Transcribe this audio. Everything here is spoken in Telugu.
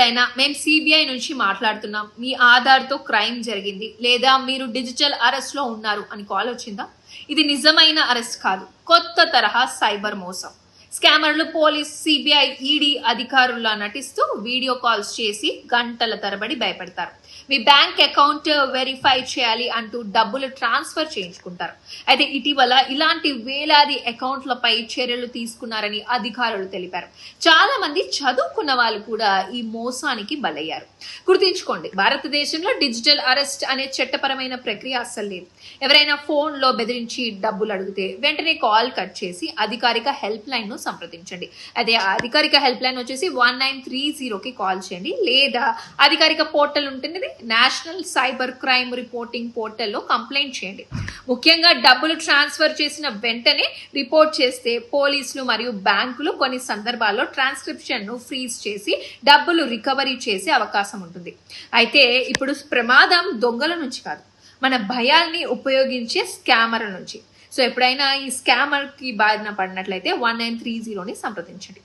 ఎప్పుడైనా మేము సిబిఐ నుంచి మాట్లాడుతున్నాం, మీ ఆధార్తో క్రైమ్ జరిగింది లేదా మీరు డిజిటల్ అరెస్ట్ లో ఉన్నారు అని కాల్ వచ్చిందా? ఇది నిజమైన అరెస్ట్ కాదు, కొత్త తరహా సైబర్ మోసం. స్కామర్లు పోలీస్, సిబిఐ, ఈడీ అధికారుల్లా నటిస్తూ వీడియో కాల్స్ చేసి గంటల తరబడి భయపెడతారు. మీ బ్యాంక్ అకౌంట్ వెరిఫై చేయాలి అంటూ డబ్బులు ట్రాన్స్ఫర్ చేయించుకుంటారు. అయితే ఇటీవల ఇలాంటి వేలాది అకౌంట్లపై చర్యలు తీసుకున్నారని అధికారులు తెలిపారు. చాలా మంది చదువుకున్న వాళ్ళు కూడా ఈ మోసానికి బలయ్యారు. గుర్తుంచుకోండి, భారతదేశంలో డిజిటల్ అరెస్ట్ అనే చట్టపరమైన ప్రక్రియ అస్సలు లేదు. ఎవరైనా ఫోన్ లో బెదిరించి డబ్బులు అడిగితే వెంటనే కాల్ కట్ చేసి అధికారిక హెల్ప్ లైన్ ను సంప్రదించండి. అదే అధికారిక హెల్ప్ లైన్ వచ్చేసి 1930కి కాల్ చేయండి, లేదా అధికారిక పోర్టల్ ఉంటుంది నేషనల్ సైబర్ క్రైమ్ రిపోర్టింగ్ పోర్టల్లో కంప్లైంట్ చేయండి. ముఖ్యంగా డబ్బులు ట్రాన్స్ఫర్ చేసిన వెంటనే రిపోర్ట్ చేస్తే పోలీసులు మరియు బ్యాంకులు కొన్ని సందర్భాల్లో ట్రాన్స్క్రిప్షన్ ను ఫ్రీజ్ చేసి డబ్బులు రికవరీ చేసే అవకాశం ఉంటుంది. అయితే ఇప్పుడు ప్రమాదం దొంగల నుంచి కాదు, మన భయాల్ని ఉపయోగించే స్కామర్ల నుంచి. సో ఎప్పుడైనా ఈ స్కామర్ కి బారిన పడినట్లయితే 1930ని సంప్రదించండి.